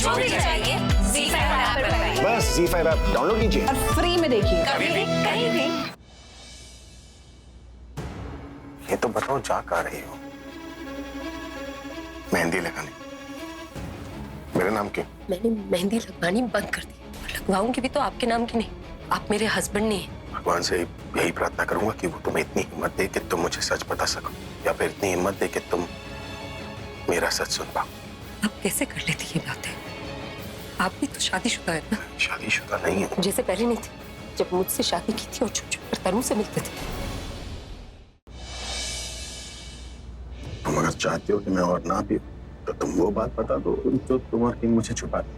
जो भी चाहिए ZEE5 ऐप पर पाइए। बस ZEE5 ऐप डाउनलोड कीजिए और फ्री में देखिए कभी भी कहीं भी। ये तो बताओ जा कहाँ रही हो? मेहंदी लगाने। मेरा नाम क्यों? मैंने मेहंदी लगवानी बंद कर दी और लगवाऊंगी भी तो आपके नाम की नहीं। आप मेरे हस्बैंड नहीं हैं। भगवान से यही प्रार्थना करूंगा कि वो तुम्हें इतनी हिम्मत दे कि तुम मुझे सच बता सको, या फिर इतनी हिम्मत दे कि तुम मेरा सच सुन पाओ। आप कैसे कर लेती ये बातें? आप भी तो शादीशुदा है ना? शादीशुदा नहीं है। जैसे पहले नहीं थी, जब मुझसे शादी की थी और छुप छुप कर तनु से मिलते थे। तुम अगर चाहती हो कि मैं और ना पीऊं, तो तुम वो बात बता दो जो तुम और किंग मुझे छुपा दो।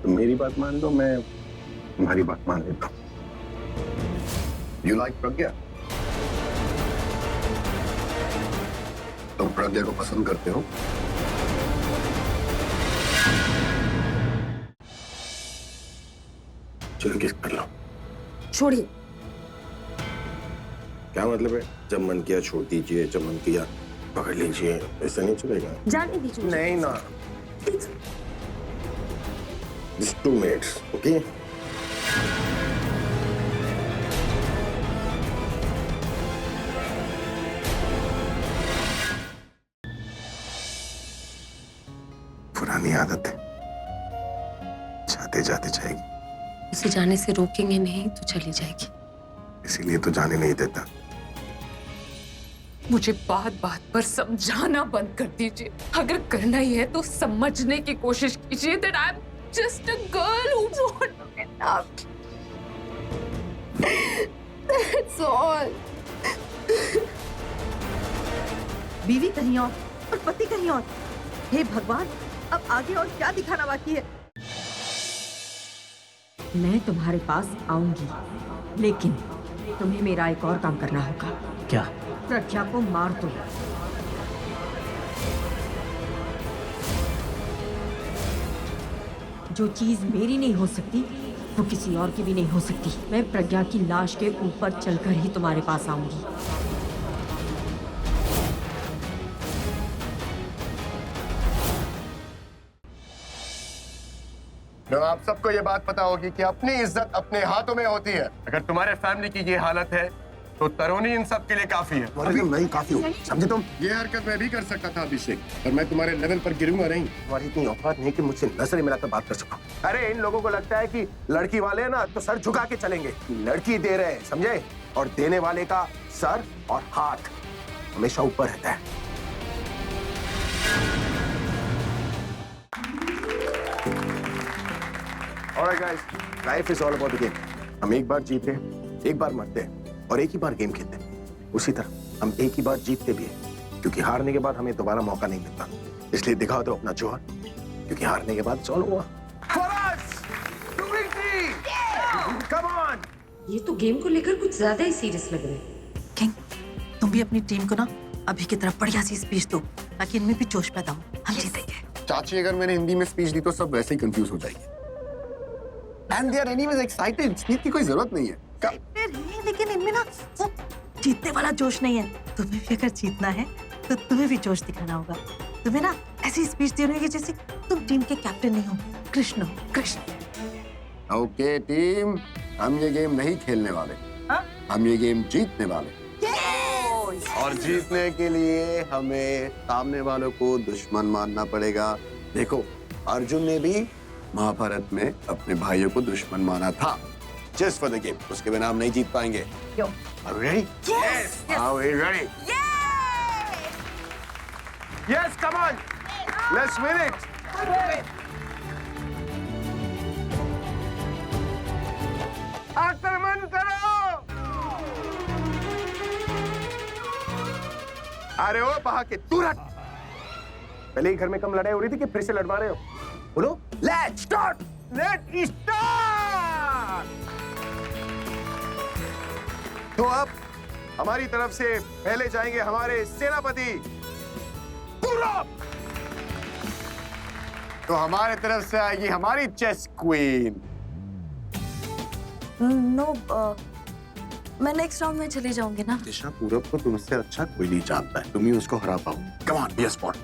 तुम मेरी बात मान लो, मैं तुम्हारी बात मान लेता हूँ। You like प्रज्ञा? तुम प्रज्ञा को पसंद करते हो? चलो किस कर लो। छोड़िए। क्या मतलब है? जब मन किया छोड़ दीजिए, जब मन किया पकड़ लीजिए, ऐसा नहीं चलेगा। जाने दीजिए। नहीं ना। Just 2 minutes, okay? पुरानी आदत है, जाते जाते जाएगी। उसे जाने से रोकेंगे नहीं तो चली जाएगी। इसीलिए तो जाने नहीं देता। मुझे बात बात पर समझाना बंद कर दीजिए। अगर करना ही है तो समझने की कोशिश कीजिए that I'm just a girl who wants to get loved. That's all. बीवी कहीं और पति कहीं और। हे भगवान, अब आगे और क्या दिखाना बाकी है? मैं तुम्हारे पास आऊंगी, लेकिन तुम्हें मेरा एक और काम करना होगा। क्या? प्रज्ञा को मार दो। जो चीज मेरी नहीं हो सकती वो किसी और की भी नहीं हो सकती। मैं प्रज्ञा की लाश के ऊपर चलकर ही तुम्हारे पास आऊंगी। आप सबको ये बात पता होगी कि अपनी इज्जत अपने हाथों में होती है। अगर तुम्हारे फैमिली की ये हालत है तो तरुणी इन सब के लिए काफी है। नहीं काफी हो, समझे तुम? ये हरकत मैं भी कर सकता था अभिषेक, पर मैं तुम्हारे लेवल पर गिरूंगा नहीं। तुम्हारी इतनी औकात नहीं कि मुझसे नजर मिलाकर बात कर सकूं। अरे इन लोगों को लगता है कि लड़की वाले ना तो सर झुका के चलेंगे। लड़की दे रहे हैं, समझे? और देने वाले का सर और हाथ हमेशा ऊपर रहता है। Alright guys, life is all about the game. हम एक बार जीते, एक बार मरते हैं और एक ही बार गेम खेलते हैं। उसी तरह हम एक ही बार जीतते भी हैं, क्योंकि हारने के बाद हमें दोबारा मौका नहीं मिलता। इसलिए दिखा दो अपना जोर, क्योंकि हारने के बाद सॉल्व हुआ। Come on! ये तो गेम को लेकर कुछ ज्यादा ही सीरियस लग रहे हैं। किंग, तुम भी अपनी टीम को ना अभी की तरफ बढ़िया सी स्पीच दो, ताकि इनमें भी जोश पैदा हो। हम जीतेंगे। चाची, अगर मैंने हिंदी में स्पीच दी तो सब वैसे ही कंफ्यूज हो जाएंगे। And they are anyways excited. Speech की कोई जरूरत नहीं है। लेकिन इनमें ना वो जीतने वाला जोश नहीं है। तुम्हें भी अगर जीतना है तो तुम्हें भी जोश दिखाना होगा। तुम्हें ना ऐसी स्पीच देनी होगी जैसे तुम टीम के कैप्टन नहीं हो, कृष्ण हो, कृष्ण। ओके टीम, हम ये गेम नहीं खेलने वाले। हम ये गेम जीतने वाले। और जीतने के लिए हमें सामने वालों को दुश्मन मानना पड़ेगा। देखो, अर्जुन ने भी महाभारत में अपने भाइयों को दुश्मन माना था। Just for the game. उसके बिना हम नहीं जीत पाएंगे। Are we ready? Yes. Are we ready? Yes, come on. Let's win it. आक्रमण करो! अरे ओ पहा के तुरंत! पहले ही घर में कम लड़ाई हो रही थी कि फिर से लड़वा रहे हो? बोलो, let's start! Let's start! तो अब हमारी तरफ से पहले जाएंगे हमारे सेनापति पूरब। तो हमारे तरफ से आएगी हमारी चेस क्वीन। नो, मैं नेक्स्ट राउंड में चली जाऊंगी ना। दिशा, पूरब को तुमसे अच्छा कोई नहीं जानता है। तुम ही उसको हरा पाओ। Come on, be a spot.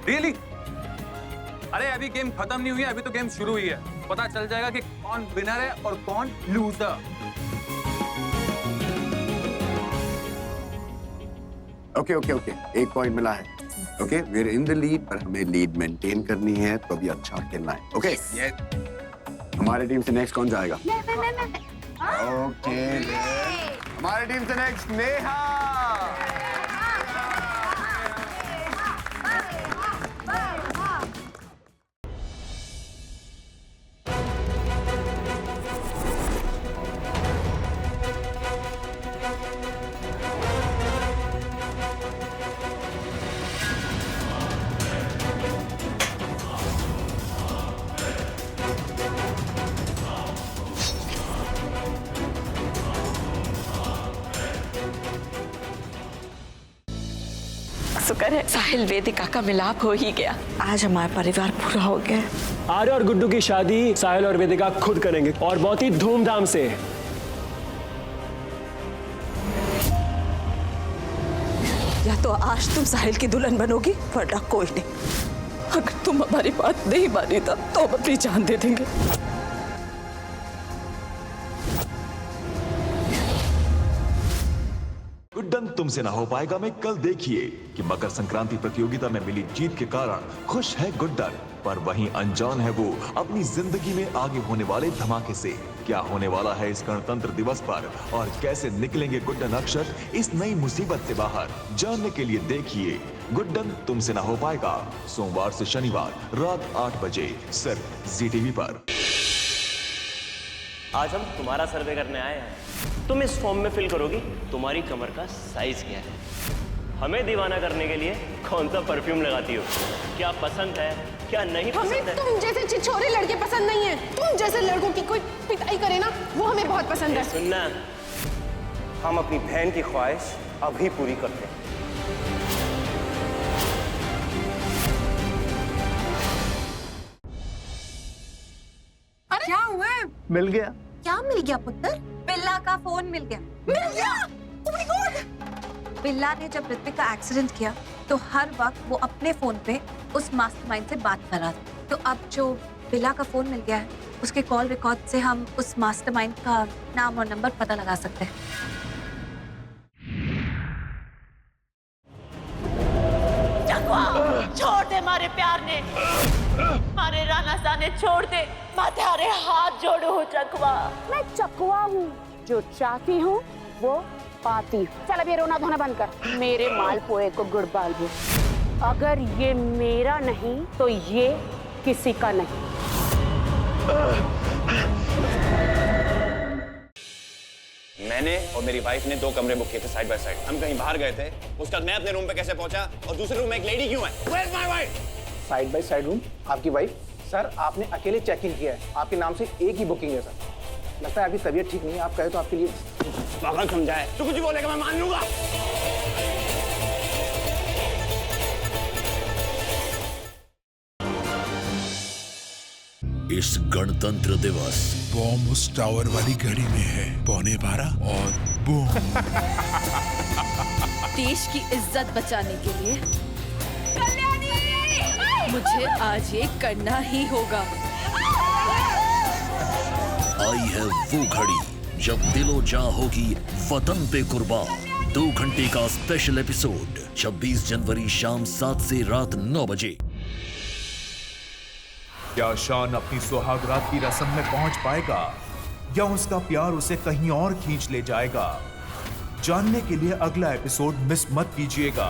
Really? अरे अभी गेम खत्म नहीं हुई है, अभी तो गेम शुरू हुई है। पता चल जाएगा कि कौन विनर है और कौन लूजर। ओके ओके ओके, एक पॉइंट मिला है। Okay, we are in the lead, पर हमें लीड मेंटेन करनी है, तो भी अच्छा खेलना है। ओके, हमारी टीम से नेक्स्ट कौन जाएगा? ओके, हमारी टीम से नेक्स्ट नेहा। शुक्र है साहिल वेदिका का मिलाप हो ही गया। आज हमारा परिवार पूरा हो गया। आर्य और गुड्डू की शादी साहिल और वेदिका खुद करेंगे और बहुत ही धूमधाम से। या तो आज तुम साहिल की दुल्हन बनोगी, वरना कोई नहीं। अगर तुम हमारी बात नहीं मानी तो हम अपनी जान दे देंगे। गुड्डन तुमसे ना हो पाएगा में कल देखिए कि मकर संक्रांति प्रतियोगिता में मिली जीत के कारण खुश है गुड्डन, पर वहीं अनजान है वो अपनी जिंदगी में आगे होने वाले धमाके से। क्या होने वाला है इस गणतंत्र दिवस पर और कैसे निकलेंगे गुड्डन अक्षर इस नई मुसीबत से बाहर, जानने के लिए देखिए गुड्डन तुमसे ना हो पाएगा, सोमवार से शनिवार रात 8 बजे सिर्फ जी टीवी पर। आज हम तुम्हारा सर्वे करने आए हैं। तुम इस फॉर्म में फिल करोगी तुम्हारी कमर का साइज क्या है, हमें दीवाना करने के लिए कौन सा परफ्यूम लगाती हो, क्या पसंद है क्या नहीं पसंद है। तुम जैसे छिछोरे लड़के पसंद नहीं है, तुम जैसे लड़कों की कोई पिटाई करे ना वो हमें बहुत पसंद है। सुनना, हम अपनी बहन की ख्वाहिश अभी पूरी करते हैं। अरे क्या हुआ है? मिल गया। क्या मिल गया पुत्र? बिल्ला का फोन मिल गया। मिल गया? Oh my God! बिल्ला ने जब ऋत्विक का एक्सीडेंट किया तो हर वक्त वो अपने फोन पे उस मास्टरमाइंड से बात कर रहा था। तो अब जो बिल्ला का फोन मिल गया है उसके कॉल रिकॉर्ड से हम उस मास्टरमाइंड का नाम और नंबर पता लगा सकते हैं। छोड़ दे मारे प्यार ने, मारे राना सा ने छोड़ दे, मैं तेरे हाथ जोड़ू हूँ चकवा। मैं चकवा हूँ, जो चाहती हूँ वो पाती हूँ। चल अब ये रोना धोना बंद कर, मेरे मालपुए को गुड़ बाल दो। अगर ये मेरा नहीं तो ये किसी का नहीं। मैंने और मेरी वाइफ ने 2 कमरे बुक किए थे साइड बाय साइड। हम कहीं बाहर गए थे, उसका मैं अपने रूम पे कैसे पहुंचा और दूसरे रूम में एक लेडी क्यों है? Where's my wife? Side by side room, आपकी वाइफ? सर आपने अकेले चेक इन किया है, आपके नाम से एक ही बुकिंग है सर। लगता है आपकी तबीयत ठीक नहीं है, आप कहे तो आपके लिए पागल समझाए तो कुछ बोलेगा मैं मान लूंगा। इस गणतंत्र दिवस बॉम्ब उस टावर वाली घड़ी में है 12:15 और बूम। देश की इज्जत बचाने के लिए मुझे आज ये करना ही होगा। आई है वो घड़ी जब दिलो जान होगी वतन पे कुर्बान। 2 घंटे का स्पेशल एपिसोड 26 जनवरी शाम 7 से रात 9 बजे। क्या शान अपनी सुहागरात की रस्म में पहुंच पाएगा या उसका प्यार उसे कहीं और खींच ले जाएगा? जानने के लिए अगला एपिसोड मिस मत कीजिएगा।